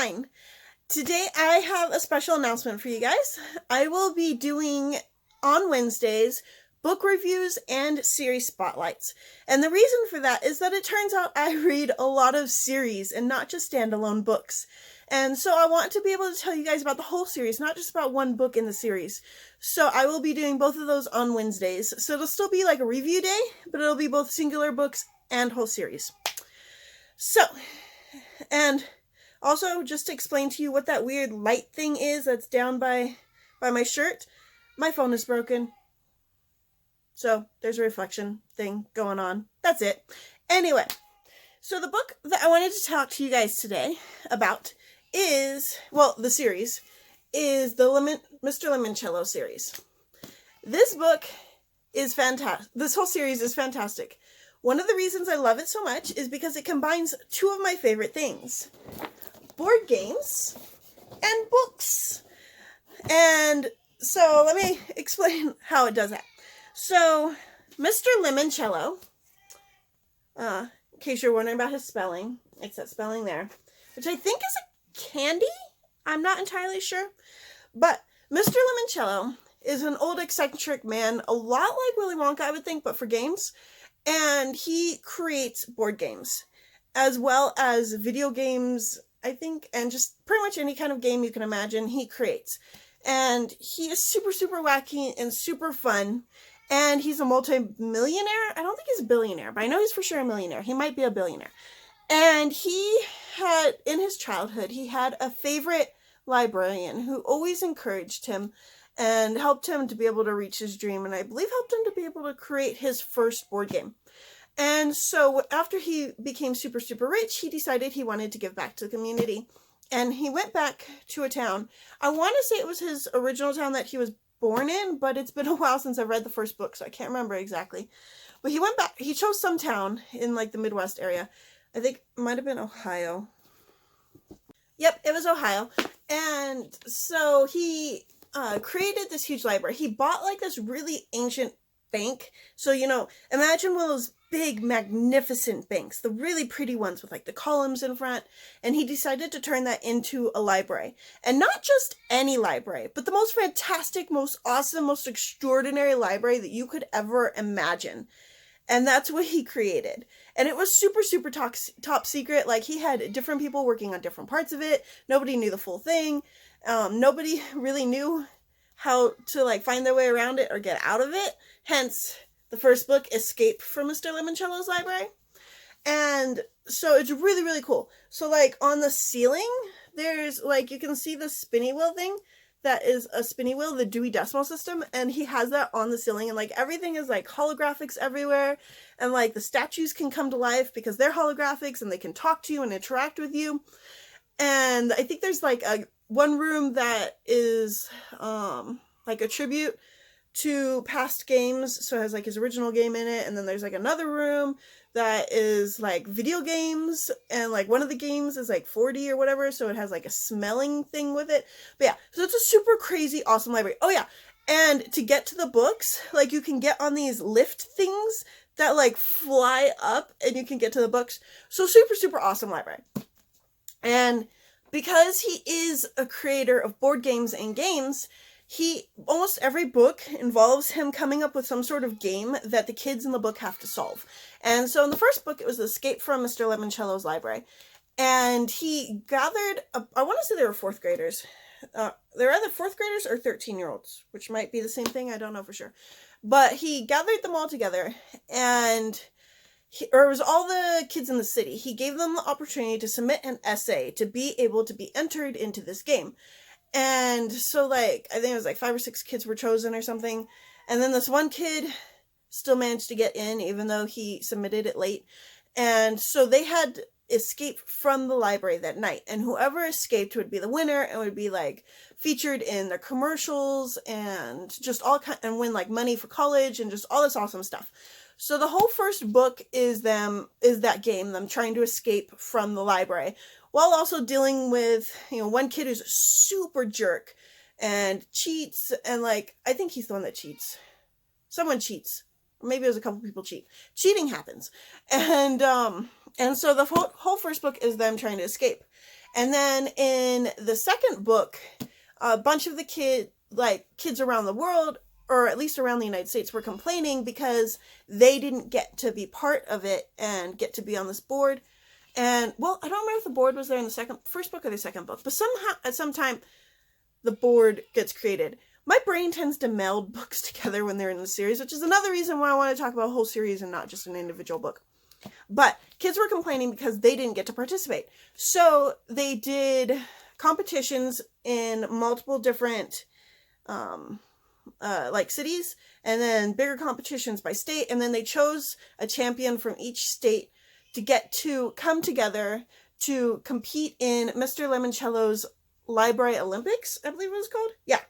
fine. Today I have a special announcement for you guys. I will be doing, on Wednesdays, book reviews and series spotlights. And the reason for that is that it turns out I read a lot of series and not just standalone books. And so I want to be able to tell you guys about the whole series, not just about one book in the series. So I will be doing both of those on Wednesdays. So it'll still be like a review day, but it'll be both singular books and whole series. So, and also just to explain to you what that weird light thing is that's down by my shirt, my phone is broken. So there's a reflection thing going on. That's it. Anyway, so the book that I wanted to talk to you guys today about is, well, the series is the Mr. Lemoncello series. This book is fantastic. This whole series is fantastic. One of the reasons I love it so much is because it combines two of my favorite things: board games and books. And so let me explain how it does that. So Mr. Lemoncello, in case you're wondering about his spelling, it's that spelling there, which I think is a candy. I'm not entirely sure. But Mr. Lemoncello is an old eccentric man, a lot like Willy Wonka, I would think, but for games. And he creates board games, as well as video games, I think, and just pretty much any kind of game you can imagine, he creates. And he is super, super wacky and super fun. And he's a multi-millionaire. I don't think he's a billionaire, but I know he's for sure a millionaire. He might be a billionaire. And he had, in his childhood, he had a favorite librarian who always encouraged him and helped him to be able to reach his dream, and I believe helped him to be able to create his first board game. And so after he became super, super rich, he decided he wanted to give back to the community. And he went back to a town. I want to say it was his original town that he was born in, but it's been a while since I've read the first book, so I can't remember exactly. But he went back, he chose some town in like the Midwest area. I think it might have been Ohio. Yep, it was Ohio. And so he created this huge library. He bought like this really ancient bank. So, you know, imagine one of those big, magnificent banks, the really pretty ones with like the columns in front. And he decided to turn that into a library. And not just any library, but the most fantastic, most awesome, most extraordinary library that you could ever imagine. And that's what he created. And it was super, super top secret. Like, he had different people working on different parts of it. Nobody knew the full thing. Nobody really knew how to like find their way around it or get out of it. Hence, the first book, Escape from Mr. Lemoncello's Library. And so it's really, really cool. So like on the ceiling, there's like, you can see the spinny wheel thing. That is a spinny wheel, the Dewey Decimal System, and he has that on the ceiling, and like everything is like holographics everywhere, and like the statues can come to life because they're holographics and they can talk to you and interact with you. And I think there's like one room that is like a tribute to past games, so it has like his original game in it, and then there's like another room that is like video games, and like one of the games is like 4D or whatever, so it has like a smelling thing with it. But yeah, so it's a super crazy awesome library. Oh yeah, and to get to the books, like you can get on these lift things that like fly up and you can get to the books. So super, super awesome library. And because he is a creator of board games and games, almost every book involves him coming up with some sort of game that the kids in the book have to solve. And so in the first book, it was Escape from Mr. Lemoncello's Library. And he gathered, I want to say they were fourth graders. They're either fourth graders or 13-year-olds, which might be the same thing. I don't know for sure. But he gathered them all together, and it was all the kids in the city. He gave them the opportunity to submit an essay to be able to be entered into this game. And so, like, I think it was like 5 or 6 kids were chosen or something. And then this one kid still managed to get in, even though he submitted it late. And so they had escape from the library that night. And whoever escaped would be the winner and would be, like, featured in the commercials and just and win, like, money for college and just all this awesome stuff. So the whole first book is that game, them trying to escape from the library, while also dealing with, you know, one kid who's a super jerk and cheats, and like, I think he's the one that cheats. Someone cheats. Or maybe it was a couple people cheat. Cheating happens. And so the whole first book is them trying to escape. And then in the second book, a bunch of the kids around the world, or at least around the United States, were complaining because they didn't get to be part of it and get to be on this board. And, well, I don't remember if the board was there in the first book or the second book, but somehow, at some time, the board gets created. My brain tends to meld books together when they're in the series, which is another reason why I want to talk about a whole series and not just an individual book. But kids were complaining because they didn't get to participate. So they did competitions in multiple different cities, and then bigger competitions by state, and then they chose a champion from each state to get to come together to compete in Mr. Lemoncello's Library Olympics, I believe it was called. Yeah.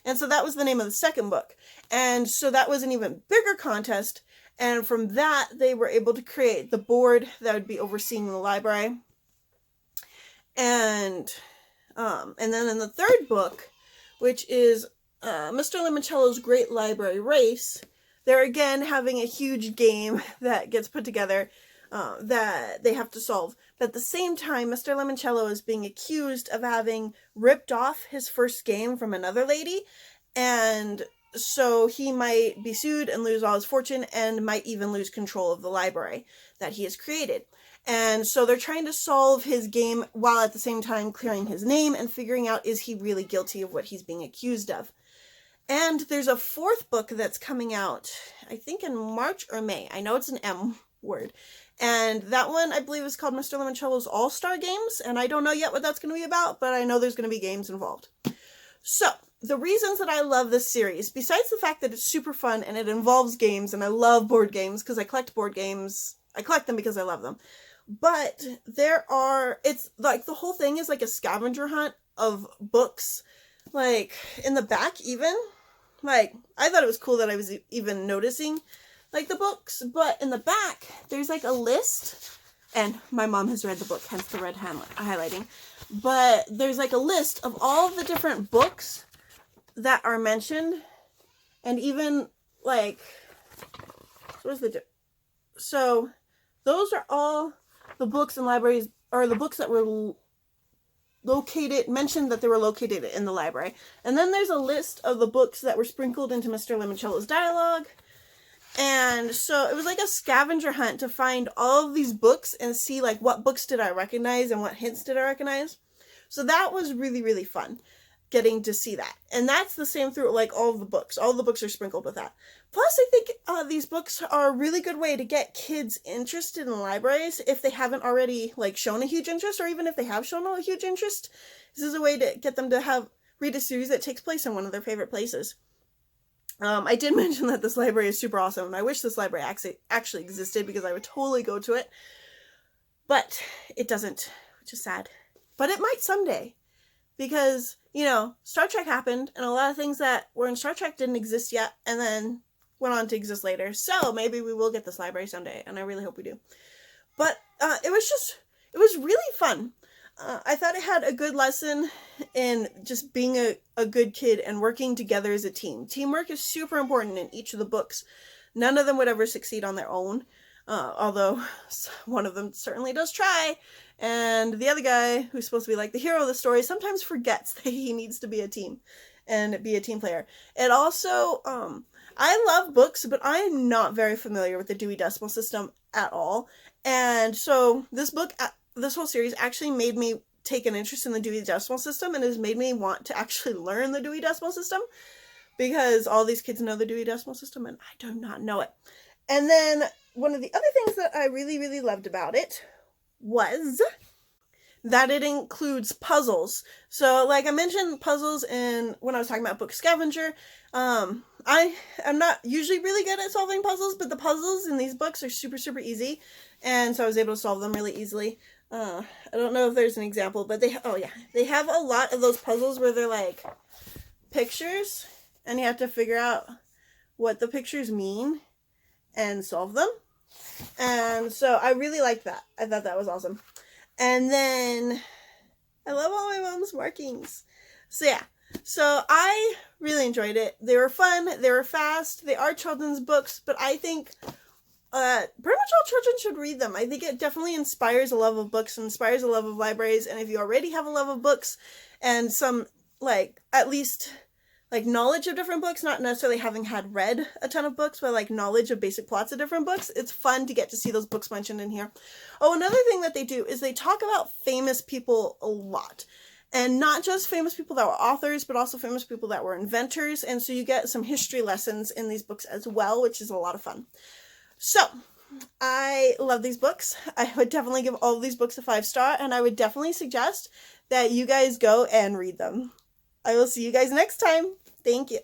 And so that was the name of the second book. And so that was an even bigger contest. And from that, they were able to create the board that would be overseeing the library. And then in the third book, which is Mr. Lemoncello's Great Library Race, they're again having a huge game that gets put together that they have to solve. But at the same time, Mr. Lemoncello is being accused of having ripped off his first game from another lady, and so he might be sued and lose all his fortune and might even lose control of the library that he has created. And so they're trying to solve his game while at the same time clearing his name and figuring out, is he really guilty of what he's being accused of? And there's a fourth book that's coming out, I think in March or May. I know it's an M word. And that one, I believe, is called Mr. Lemoncello's All-Star Games. And I don't know yet what that's going to be about, but I know there's going to be games involved. So, the reasons that I love this series, besides the fact that it's super fun and it involves games, and I love board games because I collect board games. I collect them because I love them. But it's like the whole thing is like a scavenger hunt of books. Like, in the back even. Like, I thought it was cool that I was even noticing like the books, but in the back there's like a list, and my mom has read the book, hence the red highlighting, but there's like a list of all the different books that are mentioned, and even like, so those are all the books and libraries, or the books that were mentioned that they were located in the library. And then there's a list of the books that were sprinkled into Mr. Lemoncello's dialogue. And so it was like a scavenger hunt to find all of these books and see like what books did I recognize and what hints did I recognize. So that was really, really fun getting to see that. And that's the same through like all of the books. All the books are sprinkled with that. Plus, I think these books are a really good way to get kids interested in libraries if they haven't already like shown a huge interest, or even if they have shown a huge interest. This is a way to get them to read a series that takes place in one of their favorite places. I did mention that this library is super awesome, and I wish this library actually existed because I would totally go to it. But it doesn't, which is sad. But it might someday. Because, Star Trek happened, and a lot of things that were in Star Trek didn't exist yet, and then went on to exist later. So maybe we will get this library someday, and I really hope we do. But it was really fun. I thought it had a good lesson in just being a good kid and working together as a team. Teamwork is super important in each of the books. None of them would ever succeed on their own, although one of them certainly does try. And the other guy, who's supposed to be like the hero of the story, sometimes forgets that he needs to be a team and be a team player. It also, I love books, but I am not very familiar with the Dewey Decimal System at all. And so this whole series actually made me take an interest in the Dewey Decimal System, and has made me want to actually learn the Dewey Decimal System, because all these kids know the Dewey Decimal System and I do not know it. And then one of the other things that I really, really loved about it was that it includes puzzles. So like I mentioned puzzles when I was talking about Book Scavenger. I am not usually really good at solving puzzles, but the puzzles in these books are super, super easy. And so I was able to solve them really easily. I don't know if there's an example, but they have a lot of those puzzles where they're like pictures, and you have to figure out what the pictures mean and solve them. And so I really liked that. I thought that was awesome. And then I love all my mom's markings. So yeah, so I really enjoyed it. They were fun. They were fast. They are children's books, but I think pretty much all children should read them. I think it definitely inspires a love of books, inspires a love of libraries, and if you already have a love of books and some, like, at least, like, knowledge of different books, not necessarily having had read a ton of books, but, like, knowledge of basic plots of different books, it's fun to get to see those books mentioned in here. Oh, another thing that they do is they talk about famous people a lot. And not just famous people that were authors, but also famous people that were inventors, and so you get some history lessons in these books as well, which is a lot of fun. So, I love these books. I would definitely give all of these books a 5-star, and I would definitely suggest that you guys go and read them. I will see you guys next time. Thank you.